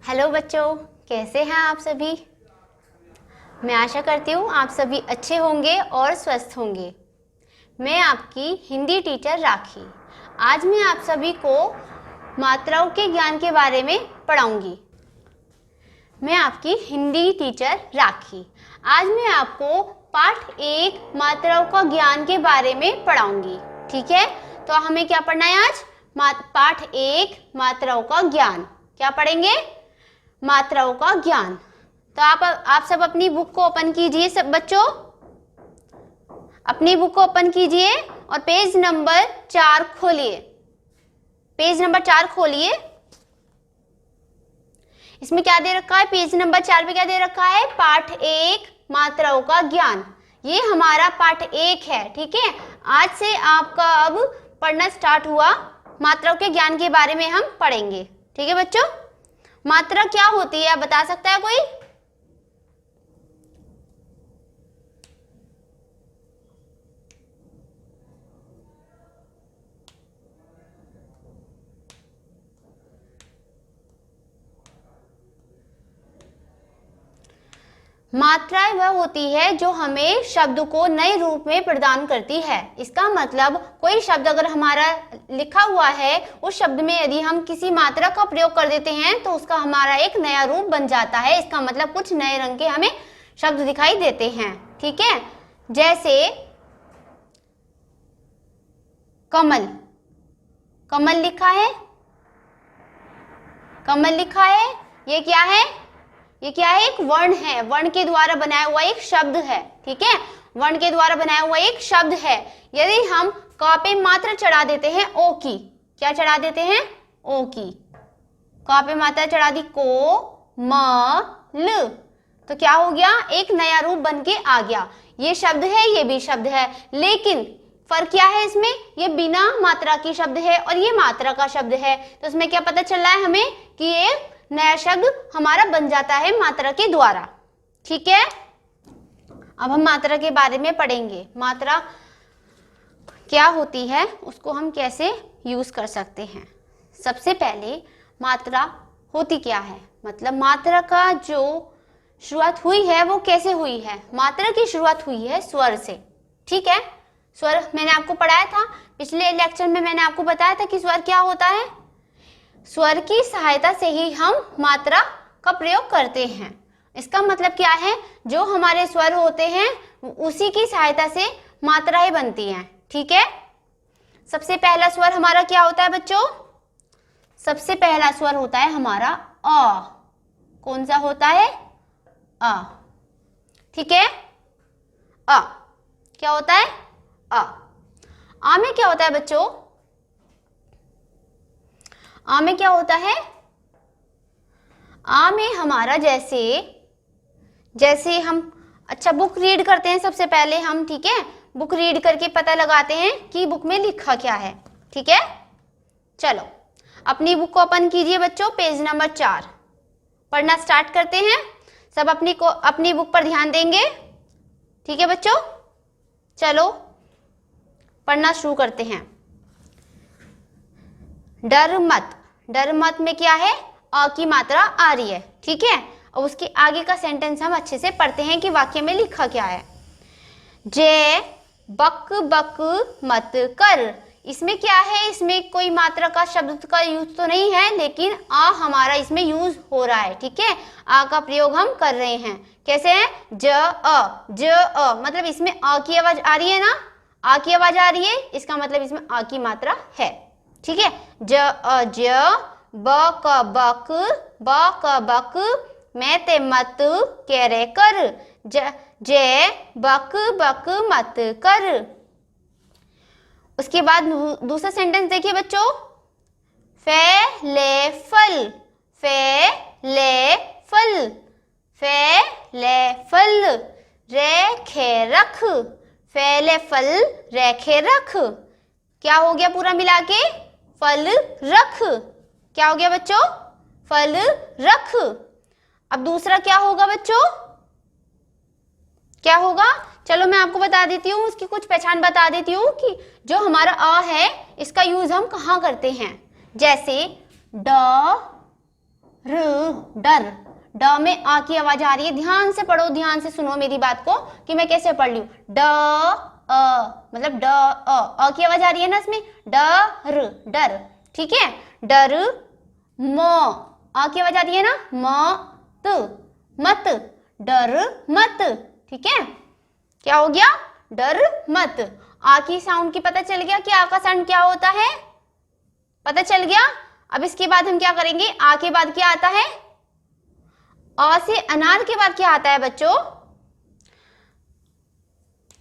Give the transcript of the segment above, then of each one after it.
Hello बच्चों, कैसे हैं आप सभी। मैं आशा करती हूँ आप सभी अच्छे होंगे और स्वस्थ होंगे। मैं आपकी हिंदी टीचर राखी। आज मैं आप सभी को मात्राओं के ज्ञान के बारे में पढ़ाऊंगी। मैं आपकी हिंदी टीचर राखी। आज मैं आपको पाठ 1 मात्राओं का ज्ञान के बारे में पढ़ाऊंगी। ठीक है, तो हमें क्या पढ़ना है आज? पाठ 1 मात्राओं का ज्ञान। क्या पढ़ेंगे? मात्राओं का ज्ञान। तो आप सब अपनी बुक को ओपन कीजिए। सब बच्चों अपनी बुक को ओपन कीजिए और पेज नंबर 4 खोलिए। पेज नंबर 4 खोलिए। इसमें क्या दे रखा है? पेज नंबर 4 पे क्या दे रखा है? पाठ 1 मात्राओं का ज्ञान। ये हमारा पाठ 1 है। ठीक है, आज से आपका अब पढ़ना स्टार्ट हुआ। मात्राओं के ज्ञान के बारे में हम पढ़ेंगे। ठीक है बच्चों, मात्रा क्या होती है बता सकता है कोई? मात्राएं वह होती है जो हमें शब्द को नए रूप में प्रदान करती है। इसका मतलब कोई शब्द अगर हमारा लिखा हुआ है, उस शब्द में यदि हम किसी मात्रा का प्रयोग कर देते हैं तो उसका हमारा एक नया रूप बन जाता है। इसका मतलब कुछ नए रंग के हमें शब्द दिखाई देते हैं। ठीक है, जैसे कमल। कमल लिखा है, कमल लिखा है। ये क्या है? ये क्या है? एक वर्ण है। वर्ण के द्वारा बनाया हुआ एक शब्द है। ठीक है, वर्ण के द्वारा बनाया हुआ एक शब्द है। यदि हम क पे मात्रा चढ़ा देते हैं ओ की, क्या चढ़ा देते हैं? ओ की। क पे मात्रा चढ़ा दी को, म, ल, तो क्या हो गया? एक नया रूप बन के आ गया। ये शब्द है, ये भी शब्द है, लेकिन फर्क क्या है इसमें? ये बिना मात्रा की शब्द है और ये मात्रा का शब्द है। तो इसमें क्या पता चल रहा है हमें कि ये नया शब्द हमारा बन जाता है मात्रा के द्वारा। ठीक है, अब हम मात्रा के बारे में पढ़ेंगे। मात्रा क्या होती है, उसको हम कैसे यूज कर सकते हैं। सबसे पहले मात्रा होती क्या है, मतलब मात्रा का जो शुरुआत हुई है वो कैसे हुई है। मात्रा की शुरुआत हुई है स्वर से। ठीक है, स्वर मैंने आपको पढ़ाया था पिछले लेक्चर में। मैंने आपको बताया था कि स्वर क्या होता है। स्वर की सहायता से ही हम मात्रा का प्रयोग करते हैं। इसका मतलब क्या है? जो हमारे स्वर होते हैं उसी की सहायता से मात्राएं बनती हैं। ठीक है, सबसे पहला स्वर हमारा क्या होता है बच्चों? सबसे पहला स्वर होता है हमारा अ। कौन सा होता है? अ। ठीक है, अ क्या होता है? अ। आ में क्या होता है बच्चों? आ में क्या होता है? आ में हमारा जैसे हम अच्छा बुक रीड करते हैं सबसे पहले हम। ठीक है, बुक रीड करके पता लगाते हैं कि बुक में लिखा क्या है। ठीक है, चलो अपनी बुक को ओपन कीजिए बच्चों। पेज नंबर 4 पढ़ना स्टार्ट करते हैं। सब अपनी बुक पर ध्यान देंगे। ठीक है बच्चों, चलो पढ़ना शुरू करते हैं। डर मत। डर मत में क्या है? अ की मात्रा आ रही है। ठीक है, और उसके आगे का सेंटेंस हम अच्छे से पढ़ते हैं कि वाक्य में लिखा क्या है। जे बक बक मत कर। इसमें क्या है? इसमें कोई मात्रा का शब्द का यूज तो नहीं है, लेकिन आ हमारा इसमें यूज हो रहा है। ठीक है, आ का प्रयोग हम कर रहे हैं। कैसे है? ज अ मतलब इसमें आ की आवाज आ रही है ना। आ की आवाज आ रही है, इसका मतलब इसमें आ की मात्रा है। ठीक है, ज, ब क बक, ब क बक, मैं ते मत कह रे कर, जे बक बक मत कर। उसके बाद दूसरा सेंटेंस देखिए बच्चों। फे ले फल, फे ले फल, फे ले फल, रे खे रख, फे ले फल रे खे रख। क्या हो गया पूरा मिला के? फल रख। क्या हो गया बच्चों? फल रख। अब दूसरा क्या होगा बच्चों? क्या होगा? चलो मैं आपको बता देती हूँ, उसकी कुछ पहचान बता देती हूँ कि जो हमारा अ है इसका यूज हम कहाँ करते हैं। जैसे ड डर। ड में आ की आवाज आ रही है, ध्यान से पढ़ो, ध्यान से सुनो मेरी बात को कि मैं कैसे पढ़ रही हूँ। ड मतलब ड अ की आवाज आ रही है ना इसमें, डर डर, ठीक है। डर म आ की आवाज आ रही है ना, मत डर मत, ठीक है। क्या हो गया, डर मत। आ की साउंड की पता चल गया कि आ का साउंड क्या होता है, पता चल गया। अब इसके बाद हम क्या करेंगे, आ के बाद क्या आता है, आ से अनार के बाद क्या आता है बच्चों,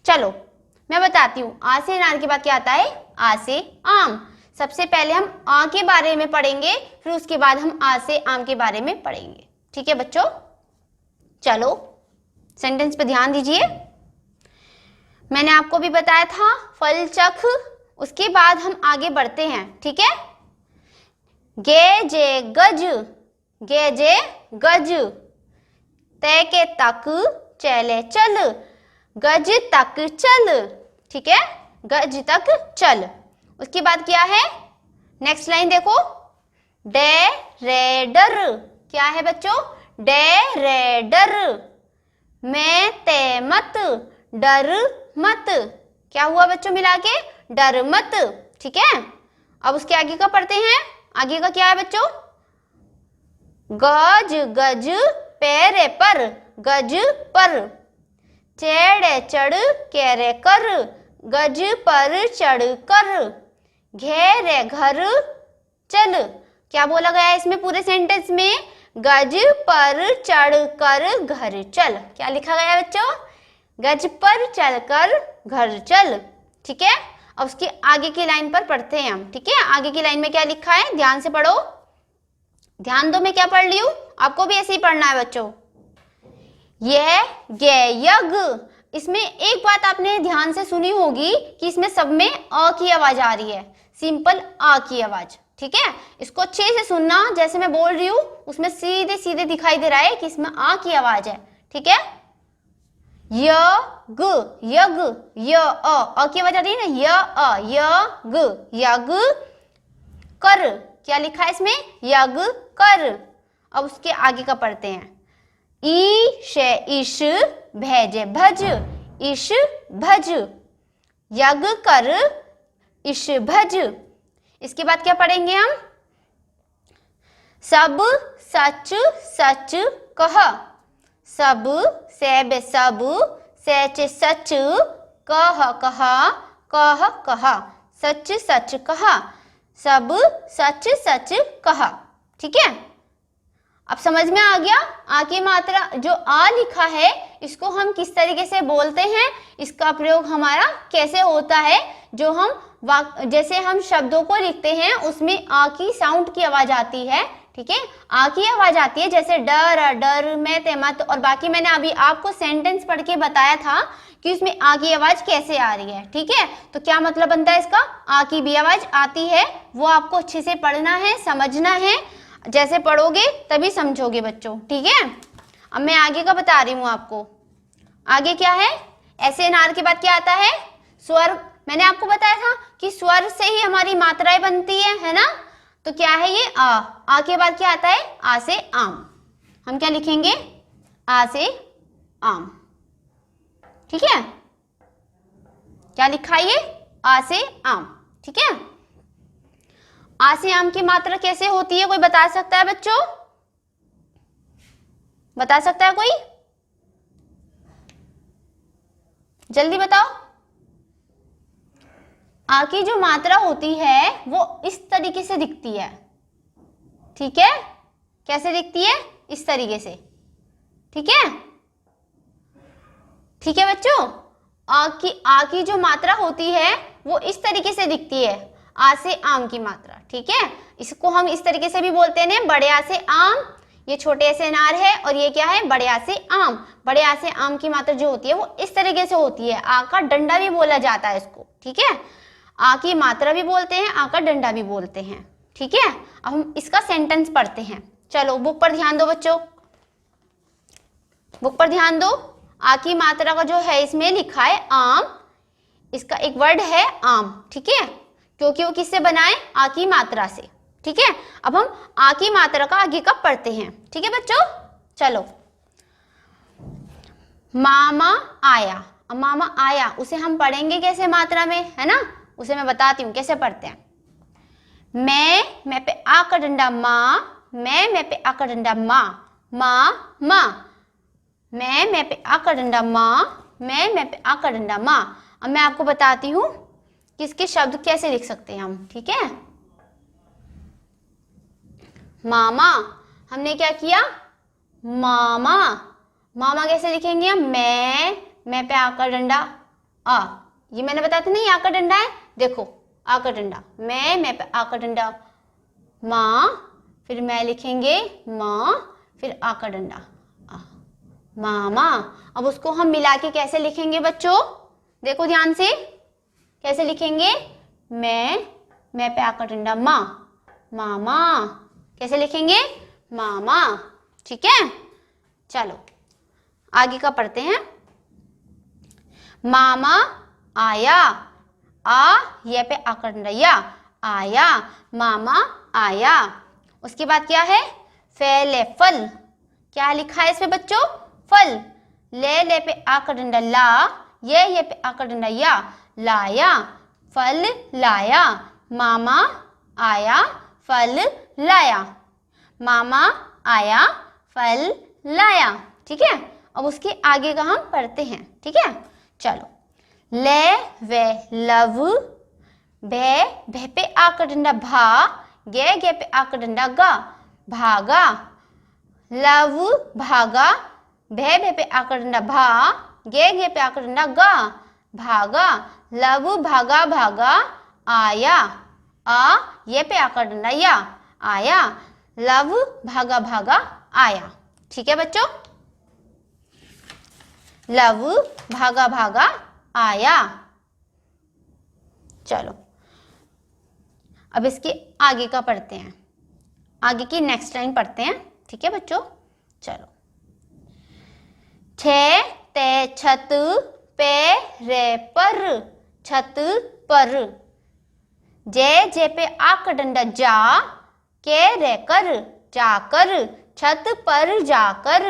चलो मैं बताती हूँ। आ से अनार के बाद क्या आता है, आ से आम। सबसे पहले हम आ के बारे में पढ़ेंगे, फिर उसके बाद हम आ से आम के बारे में पढ़ेंगे, ठीक है बच्चों। चलो सेंटेंस पे ध्यान दीजिए। मैंने आपको भी बताया था फल चख, उसके बाद हम आगे बढ़ते हैं, ठीक है। गे जे गज, गे जे गज, ते के तक चले चल, गज तक चल, ठीक है, गज तक चल। उसके बाद क्या है, नेक्स्ट लाइन देखो, डे रे डर, क्या है बच्चों, डे रे डर, मैं ते मत, डर मत। क्या हुआ बच्चों मिला के, डर मत, ठीक है। अब उसके आगे का पढ़ते हैं, आगे का क्या है बच्चों, गज गज पैरे पर, गज पर, चढ़े चढ़ केरे कर, गज पर चढ़ कर, घेरे घर चल। क्या बोला गया है इसमें पूरे सेंटेंस में, गज पर चढ़ कर घर चल। क्या लिखा गया है बच्चों, गज पर चलकर घर चल, ठीक है। अब उसकी आगे की लाइन पर पढ़ते हैं हम, ठीक है। आगे की लाइन में क्या लिखा है, ध्यान से पढ़ो, ध्यान दो मैं क्या पढ़ रही हूं, आपको भी ऐसे ही पढ़ना है बच्चों। यह गे यग, इसमें एक बात आपने ध्यान से सुनी होगी कि इसमें सब में अ की आवाज आ रही है, सिंपल आ की आवाज, ठीक है। इसको अच्छे से सुनना, जैसे मैं बोल रही हूँ उसमें सीधे सीधे दिखाई दे रहा है कि इसमें आ की आवाज है, ठीक है। यग यग, य अ की आवाज आ रही है ना, यग यग कर, क्या लिखा है इसमें, यग कर। अब उसके आगे का पढ़ते हैं, ईशे इश भेजे भज, इश भज, यग कर इश भज। इसके बाद क्या पढ़ेंगे हम, सब सच सच कह, सब सेब सब सच सच कह कहा, कह कहा, सच सच कहा, सब सच सच कहा, ठीक है। अब समझ में आ गया, आ की मात्रा जो आ लिखा है इसको हम किस तरीके से बोलते हैं, इसका प्रयोग हमारा कैसे होता है। जो हम जैसे हम शब्दों को लिखते हैं उसमें आ की साउंड की आवाज आती है, ठीक है, आ की आवाज आती है, जैसे डर डर, मैं ते मत, और बाकी मैंने अभी आपको सेंटेंस पढ़ के बताया था कि उसमें आ की आवाज कैसे आ रही है, ठीक है। तो क्या मतलब बनता है इसका, आ की भी आवाज आती है, वो आपको अच्छे से पढ़ना है, समझना है, जैसे पढ़ोगे तभी समझोगे बच्चों, ठीक है। अब मैं आगे का बता रही हूँ आपको, आगे क्या है, ऐसे नार के बाद क्या आता है, स्वर। मैंने आपको बताया था कि स्वर से ही हमारी मात्राएं बनती है ना। तो क्या है ये, आ के बाद क्या आता है, आ से आम। हम क्या लिखेंगे, आ से आम, ठीक है। क्या लिखा है ये, आ से आम, ठीक है। आ से आम की मात्रा कैसे होती है, कोई बता सकता है बच्चों, बता सकता है कोई, जल्दी बताओ। आ की जो मात्रा होती है वो इस तरीके से दिखती है, ठीक है। कैसे दिखती है, इस तरीके से, ठीक है, ठीक है बच्चों। आ की जो मात्रा होती है वो इस तरीके से दिखती है, आ से आम की मात्रा, ठीक है। इसको हम इस तरीके से भी बोलते हैं, बड़े आ से आम, ये छोटे से अनार है, और ये क्या है, बड़े आ से आम। बड़े आ से आम की मात्रा जो होती है वो इस तरीके से होती है, आ का डंडा भी बोला जाता है इसको, ठीक है। आ की मात्रा भी बोलते हैं, आ का डंडा भी बोलते हैं, ठीक है। अब हम इसका सेंटेंस पढ़ते हैं, चलो बुक पर ध्यान दो बच्चों, बुक पर ध्यान दो। आ की मात्रा का जो है इसमें लिखा है आम, इसका एक वर्ड है आम, ठीक है, क्योंकि वो किससे बना है, आ की मात्रा से, ठीक है, अब हम आ की मात्रा का आगे का पढ़ते हैं। ठीक है बच्चों, चलो। मामा आया। अब मामा आया उसे हम पढ़ेंगे कैसे मात्रा में, है ना, उसे मैं बताती हूँ कैसे पढ़ते हैं। मैं पे आ का डंडा माँ, मैं पे आ का डंडा माँ, माँ माँ। मैं पे आ का डंडा माँ, मैं पे आ का डंडा माँ। अब मैं आपको बताती हूँ कि इसके शब्द कैसे लिख सकते हैं हम। ठीक है, मामा, हमने क्या किया, मामा। मामा कैसे लिखेंगे हम, मैं पे आ का डंडा आ, ये मैंने बताया था नहीं, आ का डंडा है, देखो आ का डंडा, मैं पे आ का डंडा माँ, फिर मैं लिखेंगे माँ, फिर आ का डंडा आ, मामा। अब उसको हम मिला के कैसे लिखेंगे बच्चों, देखो ध्यान से, कैसे लिखेंगे, मैं पे आ का डंडा माँ, मामा। कैसे लिखेंगे, मामा। ठीक है, चलो आगे का पढ़ते हैं। मामा आया, आ ये पे आ का डंडा या, आया, मामा आया। उसके बाद क्या है, फैले फल, क्या लिखा है इसमें बच्चों, फल। ले पे आ का डंडा ला, ये पे आ का डंडा या, लाया, फल लाया। मामा आया, फल लाया, मामा आया, फल लाया। ठीक है, अब उसके आगे का हम पढ़ते हैं। ठीक है, चलो। ले वे लव, भे पे आ का डंडा भा, गे पे आ का डंडा गा, भागा। लव भागा, भे पे आ का डंडा भा, गे पे आ का डंडा गा, भागा। लव भागा भागा आया, आ ये पे आ का डंडा या, आया। लव भागा भागा आया। ठीक है बच्चों, लव भागा भागा आया। चलो अब इसके आगे का पढ़ते हैं, आगे की नेक्स्ट लाइन पढ़ते हैं। ठीक है बच्चों, चलो। छे ते छत पे रे पर, छत पर। जे पे आ का डंडा जा, के रे कर, जाकर, छत पर जाकर।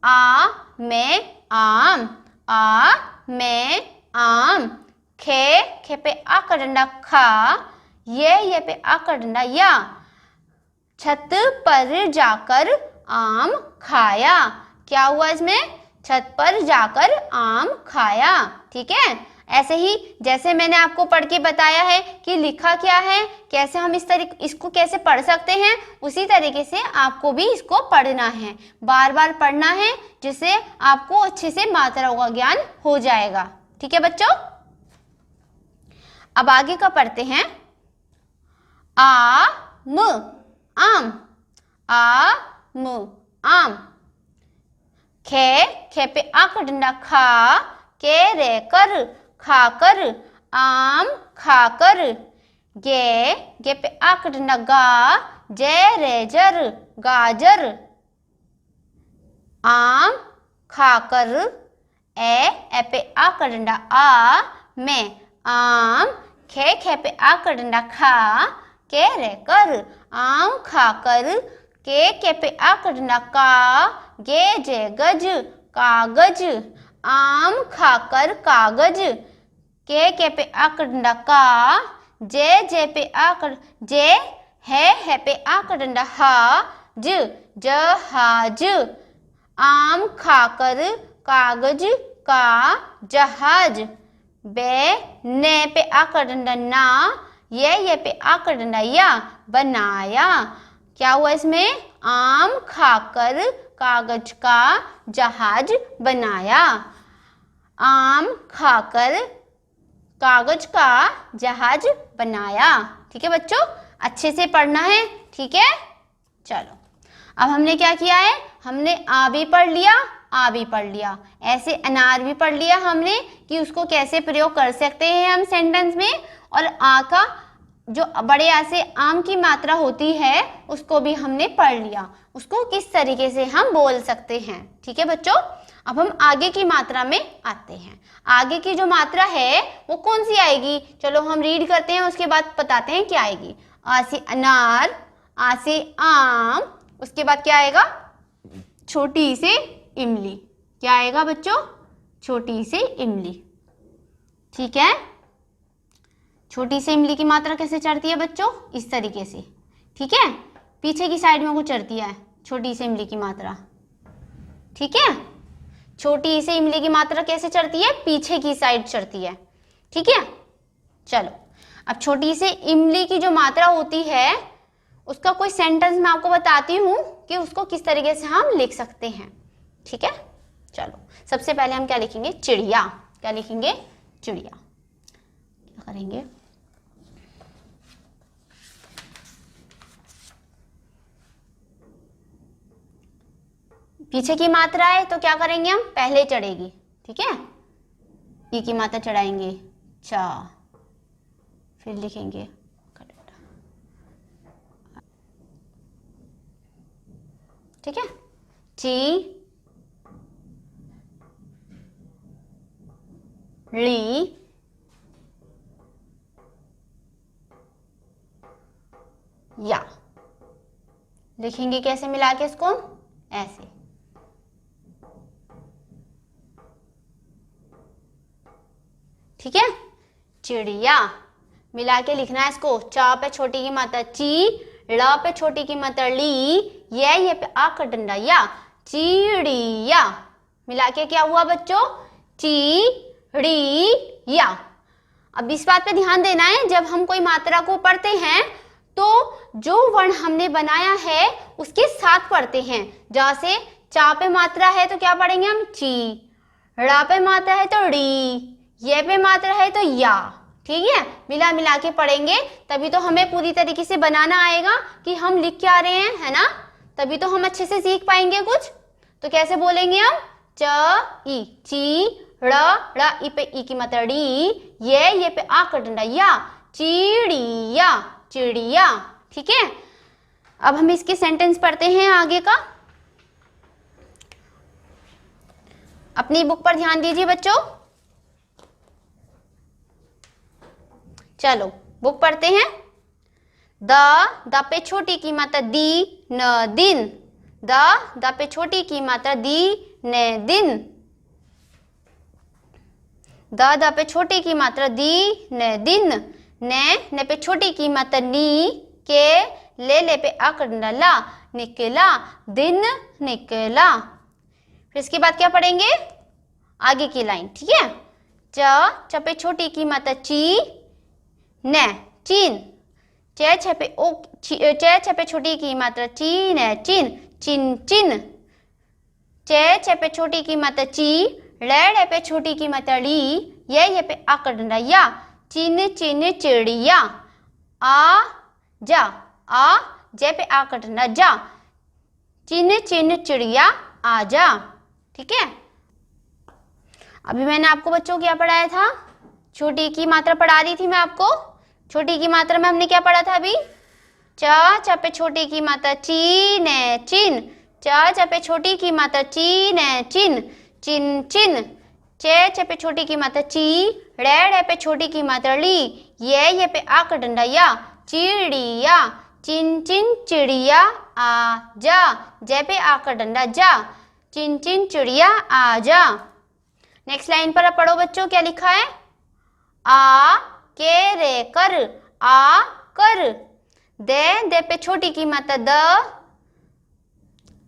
आ में आम, आ में आम। खे पे आ का डंडा खा, ये पे आ का डंडा या, छत पर जाकर आम खाया। क्या हुआ इसमें, छत पर जाकर आम खाया। ठीक है, ऐसे ही जैसे मैंने आपको पढ़ के बताया है कि लिखा क्या है, कैसे हम इसको कैसे पढ़ सकते हैं, उसी तरीके से आपको भी इसको पढ़ना है, बार बार पढ़ना है, जिससे आपको अच्छे से मात्राओं का ज्ञान हो जाएगा। ठीक है बच्चों, अब आगे का पढ़ते हैं। आम, आम, आम, आम। खे पे आ का डंडा खा, के रे कर, खाकर, आम खाकर। गे पे आ का डंडा गा, जे रे जर, गाजर। आम खाकर, ए पे आ का डंडा आ में, आम। खे पे आ का डंडा खा, के रे कर, आम खाकर। के पे आ का डंडा का, गे जे गज, कागज। आम खाकर कागज। के पे आ का डंडा का, जे पे आ कर, जे है पे आ का डंडा हा, जहाज। आम खाकर कागज का जहाज। ने पे आ का डंडा ना, ये पे आ का डंडा या, बनाया। क्या हुआ इसमें, आम खाकर कागज का जहाज बनाया। आम खाकर कागज का जहाज बनाया। ठीक है बच्चों, अच्छे से पढ़ना है। ठीक है, चलो अब हमने क्या किया है, हमने आ भी पढ़ लिया, आ भी पढ़ लिया, ऐसे अनार भी पढ़ लिया हमने कि उसको कैसे प्रयोग कर सकते हैं हम सेंटेंस में। और आ का जो बड़े आ से आम की मात्रा होती है उसको भी हमने पढ़ लिया, उसको किस तरीके से हम बोल सकते हैं। ठीक है बच्चों, अब हम आगे की मात्रा में आते हैं। आगे की जो मात्रा है वो कौन सी आएगी, चलो हम रीड करते हैं, उसके बाद बताते हैं क्या आएगी। आ से अनार, आ से आम, उसके बाद क्या आएगा, छोटी से इमली। क्या आएगा बच्चों, छोटी से इमली। ठीक है, छोटी से इमली की मात्रा कैसे चढ़ती है बच्चों, इस तरीके से। ठीक है, पीछे की साइड में कुछ चढ़ती है छोटी से इमली की मात्रा। ठीक है, छोटी से इमली की मात्रा कैसे चढ़ती है, पीछे की साइड चढ़ती है। ठीक है, चलो अब छोटी से इमली की जो मात्रा होती है उसका कोई सेंटेंस मैं आपको बताती हूँ कि उसको किस तरीके से हम लिख सकते हैं। ठीक है, चलो सबसे पहले हम क्या लिखेंगे, चिड़िया। क्या लिखेंगे, चिड़िया। क्या करेंगे, पीछे की मात्रा है तो क्या करेंगे हम, पहले चढ़ेगी। ठीक है, ई की मात्रा चढ़ाएंगे, चा, फिर लिखेंगे ठीक है, ची, ली, या। लिखेंगे कैसे मिला के इसको, ऐसे। ठीक है, चिड़िया मिला के लिखना है इसको। चा पे छोटी की मात्रा ची, ड़ पे छोटी की मात्रा ली, ये पे आ का डंडा या, चिड़िया। मिला के क्या हुआ बच्चों, चिड़िया। अब इस बात पे ध्यान देना है, जब हम कोई मात्रा को पढ़ते हैं तो जो वर्ण हमने बनाया है उसके साथ पढ़ते हैं। जैसे चा पे मात्रा है तो क्या पढ़ेंगे हम, ची, ड़ा पे मात्रा है तो ड़ी, ये पे मात्रा है तो या। ठीक है, मिला मिला के पढ़ेंगे तभी तो हमें पूरी तरीके से बनाना आएगा कि हम लिख क्या रहे हैं, है ना, तभी तो हम अच्छे से सीख पाएंगे कुछ। तो कैसे बोलेंगे हम, च ई, ची, ड़ ई पे ई की मात्रा डी, ये पे आ का डंडा या, चिड़िया, चिड़िया। ठीक है, अब हम इसके सेंटेंस पढ़ते हैं आगे का। अपनी बुक पर ध्यान दीजिए बच्चों। चलो बुक पढ़ते हैं। द पे छोटी की मात्रा दी, न दिन, द पे छोटी की मात्रा दी, न दिन, द पे छोटी की मात्रा दी, न दिन, न पे छोटी की मात्रा नी, के, ले पे आकड़ना ला, निकला, दिन निकला। फिर इसके बाद क्या पढ़ेंगे, आगे की लाइन। ठीक है, च पे छोटी की मात्रा ची, न, चीन, चे पे छोटी की मात्रा चीन, चिन, चिन चिन, चे पे छोटी की मात्रा ची, रे पे छोटी की मात्रा ली, ये पे आकर डंडा या, चिन चिन चिड़िया, आ जा, आ जे पे आकर डंडा जा, चिन चिन चिड़िया आ जा। ठीक है, अभी मैंने आपको बच्चों क्या पढ़ाया था, छोटी की मात्रा पढ़ा दी थी मैं आपको। छोटी की मात्रा में हमने क्या पढ़ा था अभी, च पे छोटी की मात्रा चीन, चिन, च पे छोटी की मात्रा चीन, चिन, चिन चिन, चे पे छोटी की मात्रा ची, रे पे छोटी की मात्रा ली, ये पे आ का डंडा या, चिड़िया, चिन चिन चिड़िया आ जा, जे पे आ का डंडा जा, चिन चिन चिड़िया आ जा। नेक्स्ट लाइन पर अब पढ़ो बच्चों, क्या लिखा है, आ के रे कर, आ कर, दे पे छोटी की मात्रा द,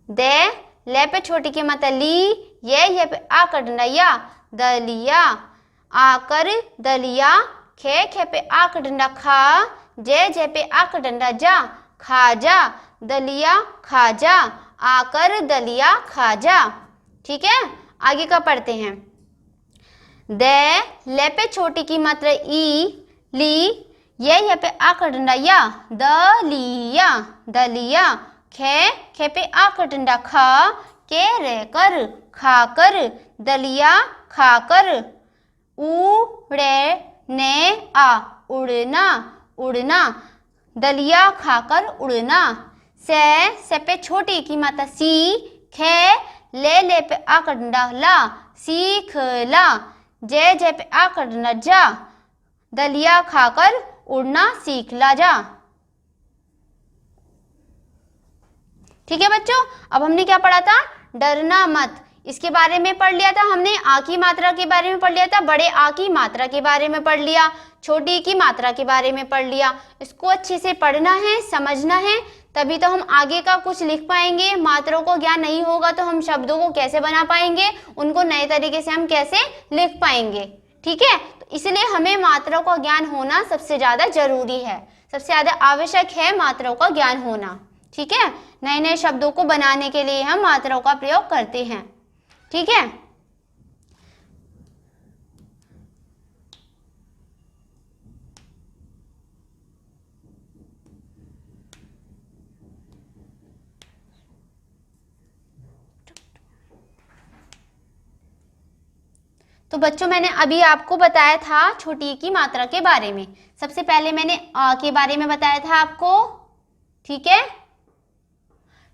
दे, ले पे छोटी की मात्रा ली, ये पे आ का डंडा या, दलिया, आकर दलिया, खे पे आ का डंडा खा, जे पे आ का डंडा जा, खा जा, दलिया खा जा, आकर दलिया खा जा। ठीक है, आगे का पढ़ते हैं। दे, ले पे छोटी की मात्रा ई, ली, ये पे आ का डंडा या, दलिया, दलिया, खे पे आ का डंडा खा, के रे कर, खा कर, दलिया खा कर, उड़े ने आ, उड़ना, उड़ना, दलिया खाकर उड़ना, से पे छोटी की मात्रा सी, खे, ले पे आ का डंडा ला, सीख ला, जे पे आ का डंडा जा, दलिया खाकर उड़ना सीख ला जा। ठीक है बच्चों, अब हमने क्या पढ़ा था, डरना मत, इसके बारे में पढ़ लिया था हमने। आ की मात्रा के बारे में पढ़ लिया था, बड़े आ की मात्रा के बारे में पढ़ लिया, छोटी ई की मात्रा के बारे में पढ़ लिया। इसको अच्छे से पढ़ना है, समझना है, तभी तो हम आगे का कुछ लिख पाएंगे। मात्राओं को ज्ञान नहीं होगा तो हम शब्दों को कैसे बना पाएंगे, उनको नए तरीके से हम कैसे लिख पाएंगे। ठीक है, तो इसलिए हमें मात्राओं का ज्ञान होना सबसे ज्यादा जरूरी है, सबसे ज्यादा आवश्यक है मात्राओं का ज्ञान होना। ठीक है, नए नए शब्दों को बनाने के लिए हम मात्राओं का प्रयोग करते हैं। ठीक है, तो बच्चों मैंने अभी आपको बताया था छोटी की मात्रा के बारे में। सबसे पहले मैंने आ के बारे में बताया था आपको, ठीक है।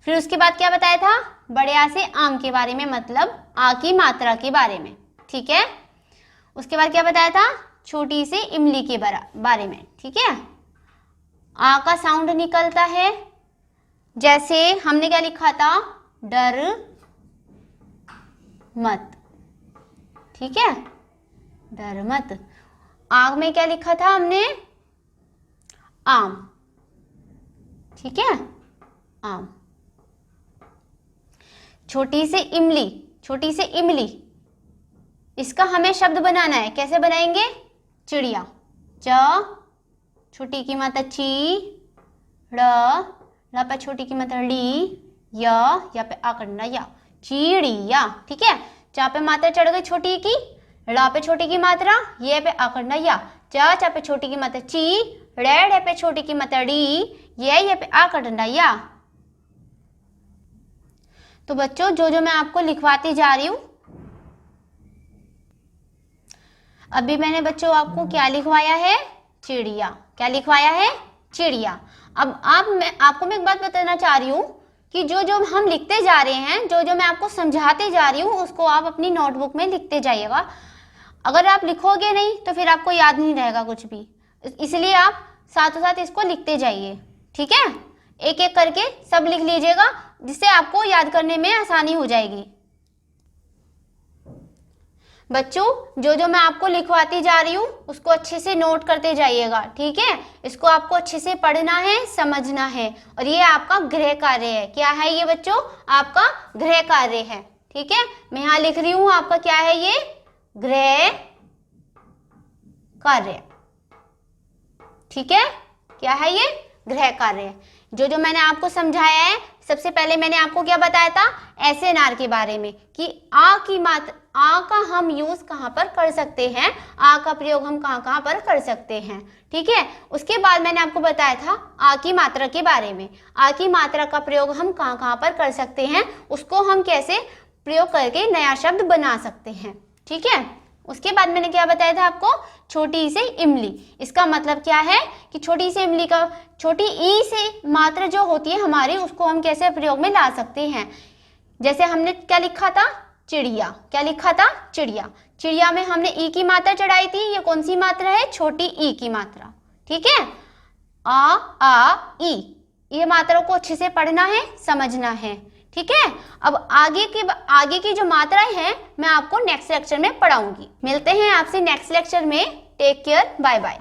फिर उसके बाद क्या बताया था, बड़े आ से आम के बारे में, मतलब आ की मात्रा के बारे में, ठीक है। उसके बाद क्या बताया था, छोटी से इमली के बारे में, ठीक है। आ का साउंड निकलता है, जैसे हमने क्या लिखा था, डर मत, ठीक है, डर मत। आग में क्या लिखा था हमने, आम, ठीक है, आम। छोटी से इमली, छोटी से इमली, इसका हमें शब्द बनाना है। कैसे बनाएंगे, चिड़िया, च छोटी की मात्रा ची, ड़ पे छोटी की मात्रा ली, या पे आकड़ना या, चिड़िया, ठीक है। चा पे मात्रा चढ़ गई छोटी की, ड़ा पे छोटी की मात्रा, ये पे आकड़ना या, चा पे छोटी की मात्रा ची, ड़े पे छोटी की मात्रा डी, ये पे आकड़ना या। तो बच्चों जो मैं आपको लिखवाती जा रही हूं, अभी मैंने बच्चों आपको क्या लिखवाया है, चिड़िया। क्या लिखवाया है, चिड़िया। अब आपको मैं एक बात बताना चाह रही हूं कि जो हम लिखते जा रहे हैं, जो मैं आपको समझाते जा रही हूँ, उसको आप अपनी नोटबुक में लिखते जाइएगा। अगर आप लिखोगे नहीं तो फिर आपको याद नहीं रहेगा कुछ भी, इसलिए आप साथों साथ इसको लिखते जाइए, ठीक है। एक एक करके सब लिख लीजिएगा, जिससे आपको याद करने में आसानी हो जाएगी। बच्चों जो मैं आपको लिखवाती जा रही हूँ उसको अच्छे से नोट करते जाइएगा, ठीक है। इसको आपको अच्छे से पढ़ना है, समझना है, और ये आपका गृह कार्य है। क्या है ये बच्चों, आपका गृह कार्य है, ठीक है। मैं यहाँ लिख रही हूँ, आपका क्या है ये, गृह कार्य, ठीक है। क्या है ये, गृह कार्य। जो मैंने आपको समझाया है, सबसे पहले मैंने आपको क्या बताया था, ऐसे नार के बारे में, कि आ की मात्रा, आ का हम यूज कहाँ पर कर सकते हैं, आ का प्रयोग हम कहाँ पर कर सकते हैं, ठीक है। उसके बाद मैंने आपको बताया था आ की मात्रा के बारे में, आ की मात्रा का प्रयोग हम कहाँ पर कर सकते हैं, उसको हम कैसे प्रयोग करके नया शब्द बना सकते हैं, ठीक है। उसके बाद मैंने क्या बताया था आपको, छोटी से इमली। इसका मतलब क्या है कि छोटी से इमली का, छोटी ई से मात्रा जो होती है हमारी, उसको हम कैसे प्रयोग में ला सकते हैं। जैसे हमने क्या लिखा था, चिड़िया। क्या लिखा था, चिड़िया। चिड़िया में हमने ई की मात्रा चढ़ाई थी, ये कौन सी मात्रा है, छोटी ई की मात्रा, ठीक है। आ ई, ये मात्रा को अच्छे से पढ़ना है, समझना है, ठीक है। अब आगे की जो मात्राएं हैं मैं आपको नेक्स्ट लेक्चर में पढ़ाऊंगी। मिलते हैं आपसे नेक्स्ट लेक्चर में। Take care, bye bye.